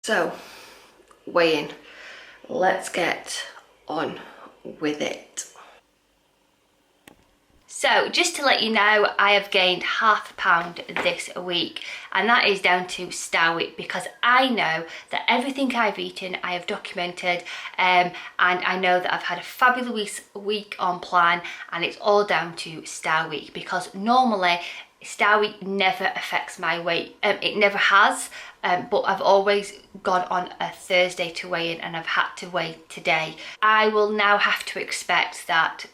So, weighing. Let's get on with it. So just to let you know, I have gained half a pound this week, and that is down to Star Week, because I know that everything I've eaten I have documented, and I know that I've had a fabulous week on plan, and it's all down to Star Week, because normally Star Week never affects my weight. It never has, but I've always gone on a Thursday to weigh in, and I've had to weigh today. I will now have to expect that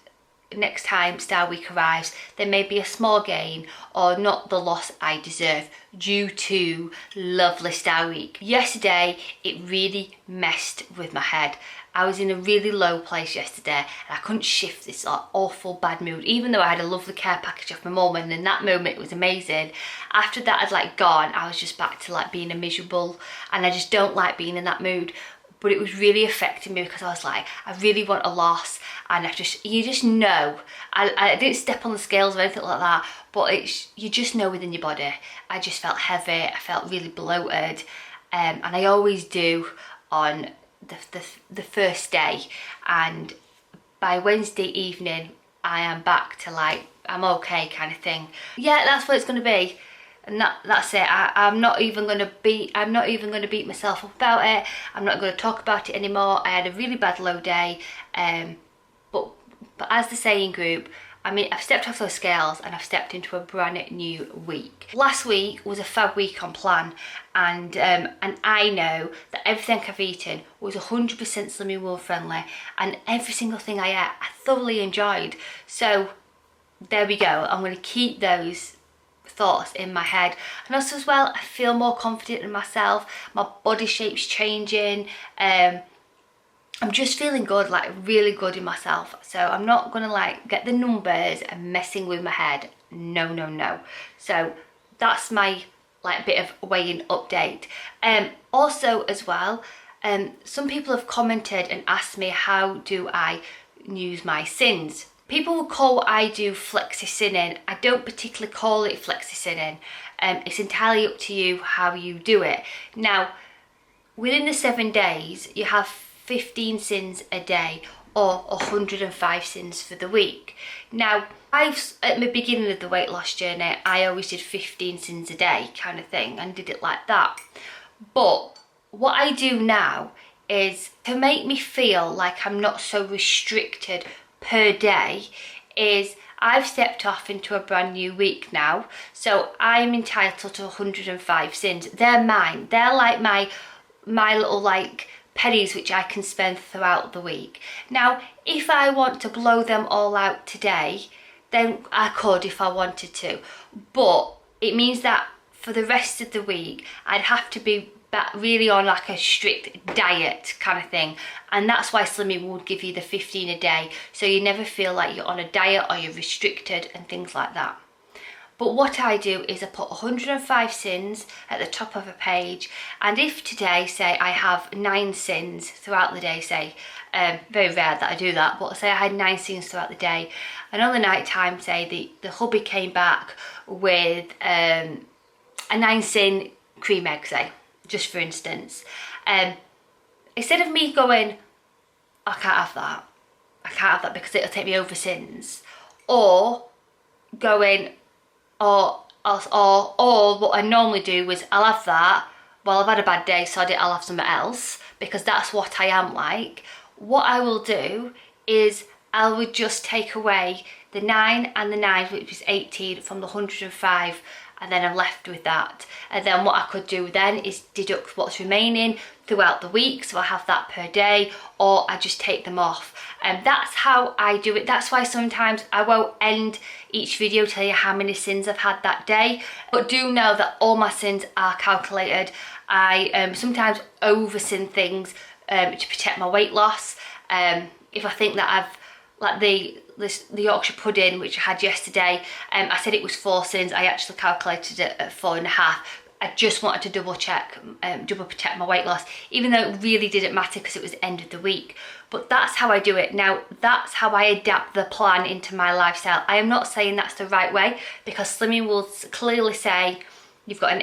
next time Star Week arrives, there may be a small gain or not the loss I deserve due to lovely Star Week. Yesterday, it really messed with my head. I was in a really low place yesterday, and I couldn't shift this awful bad mood, even though I had a lovely care package off my mum, and in that moment it was amazing. After that had gone, I was just back to being a miserable, and I just don't like being in that mood. But it was really affecting me, because I was like, I really want a loss, and you just know. I didn't step on the scales or anything like that, but you just know within your body. I just felt heavy, I felt really bloated, and I always do on the first day, and by Wednesday evening I am back to I'm okay kind of thing. Yeah, that's what it's going to be. And that's it. I'm not even going to beat myself up about it. I'm not going to talk about it anymore. I had a really bad low day, but as the saying group, I mean, I've stepped off those scales and I've stepped into a brand new week. Last week was a fab week on plan, and I know that everything I've eaten was 100% Slimming World friendly, and every single thing I ate I thoroughly enjoyed. So there we go. I'm going to keep those thoughts in my head, and also as well, I feel more confident in myself. My body shape's changing. I'm just feeling good, really good in myself. So I'm not gonna get the numbers and messing with my head. No. So that's my bit of weighing update. Also as well, some people have commented and asked me, how do I use my sins? People will call what I do flexi-sinning. I don't particularly call it flexi-sinning. It's entirely up to you how you do it. Now, within the 7 days, you have 15 sins a day, or 105 sins for the week. Now, at the beginning of the weight loss journey, I always did 15 sins a day kind of thing, and did it like that. But what I do now is, to make me feel like I'm not so restricted per day, is I've stepped off into a brand new week now, so I'm entitled to 105 sins. They're mine. They're like my little pennies which I can spend throughout the week. Now, if I want to blow them all out today, then I could if I wanted to, but it means that for the rest of the week I'd have to be really on a strict diet kind of thing, and that's why Slimming would give you the 15 a day, so you never feel like you're on a diet or you're restricted and things like that. But what I do is I put 105 sins at the top of a page, and if today, say, I have 9 sins throughout the day, say, very rare that I do that, but say I had 9 sins throughout the day, and on the night time, say, the hubby came back with a 9 sin cream egg, say, just for instance, instead of me going, I can't have that because it'll take me over sins, or going, or what I normally do is, I'll have that, well, I've had a bad day, so I'll have something else, because that's what I am like. What I will do is I would just take away the 9 and the 9, which is 18, from the 105, and then I'm left with that. And then what I could do then is deduct what's remaining throughout the week, so I have that per day, or I just take them off. And that's how I do it. That's why sometimes I won't end each video tell you how many sins I've had that day, but do know that all my sins are calculated. I sometimes over sin things to protect my weight loss. If I think that I've, the Yorkshire pudding which I had yesterday, I said it was 4 sins, I actually calculated it at 4.5. I just wanted to double protect my weight loss, even though it really didn't matter because it was the end of the week. But that's how I do it. Now, that's how I adapt the plan into my lifestyle. I am not saying that's the right way, because Slimming will clearly say you've got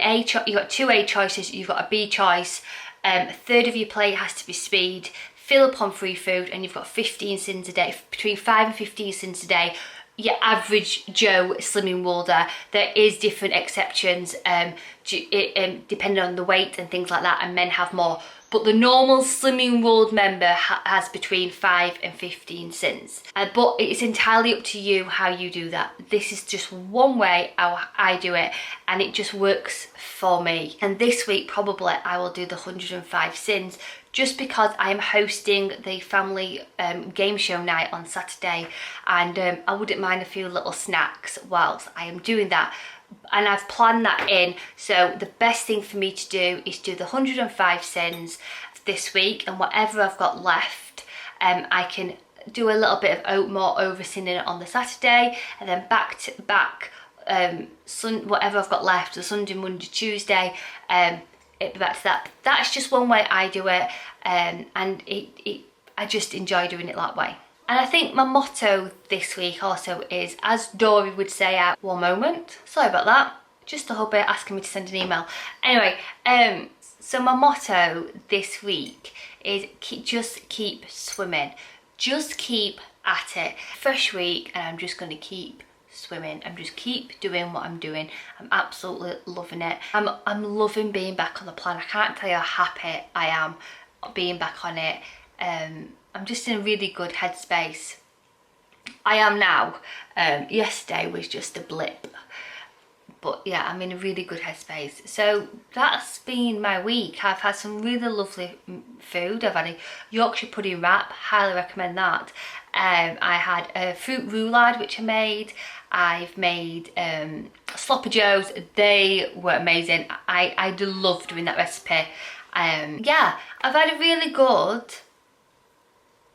you've got 2 A choices, you've got a B choice, A third of your plate has to be speed. Fill up on free food, and you've got 15 sins a day, between 5 and 15 sins a day. Your average Joe Slimming Worlder. There is different exceptions depending on the weight and things like that, and men have more. But the normal Slimming World member has between 5 and 15 sins. But it's entirely up to you how you do that. This is just one way how I do it, and it just works for me. And this week probably I will do the 105 sins, just because I am hosting the family game show night on Saturday, and I wouldn't mind a few little snacks whilst I am doing that. And I've planned that in, so the best thing for me to do is do the 105 sins this week, and whatever I've got left, I can do a little bit of oatmeal over sinning it on the Saturday, and then back to back whatever I've got left, the Sunday, Monday, Tuesday, it'd be back to that. That's just one way I do it, and I just enjoy doing it that way. And I think my motto this week also is, as Dory would say at one moment, sorry about that, just a hubby asking me to send an email. Anyway, so my motto this week is just keep swimming. Just keep at it. Fresh week, and I'm just going to keep swimming. I'm just keep doing what I'm doing. I'm absolutely loving it. I'm loving being back on the plan. I can't tell you how happy I am being back on it. I'm just in a really good headspace. I am now. Yesterday was just a blip. But yeah, I'm in a really good headspace. So that's been my week. I've had some really lovely food. I've had a Yorkshire pudding wrap. Highly recommend that. I had a fruit roulade, which I made. I've made sloppy joes. They were amazing. I love doing that recipe. Yeah, I've had a really good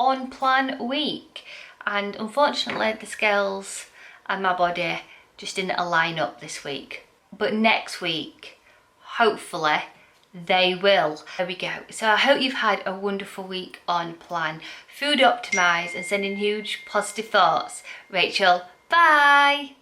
on plan week, and unfortunately the scales and my body just didn't align up this week, but next week hopefully they will. There we go. So I hope you've had a wonderful week on plan. Food optimised, and sending huge positive thoughts. Rachel, bye.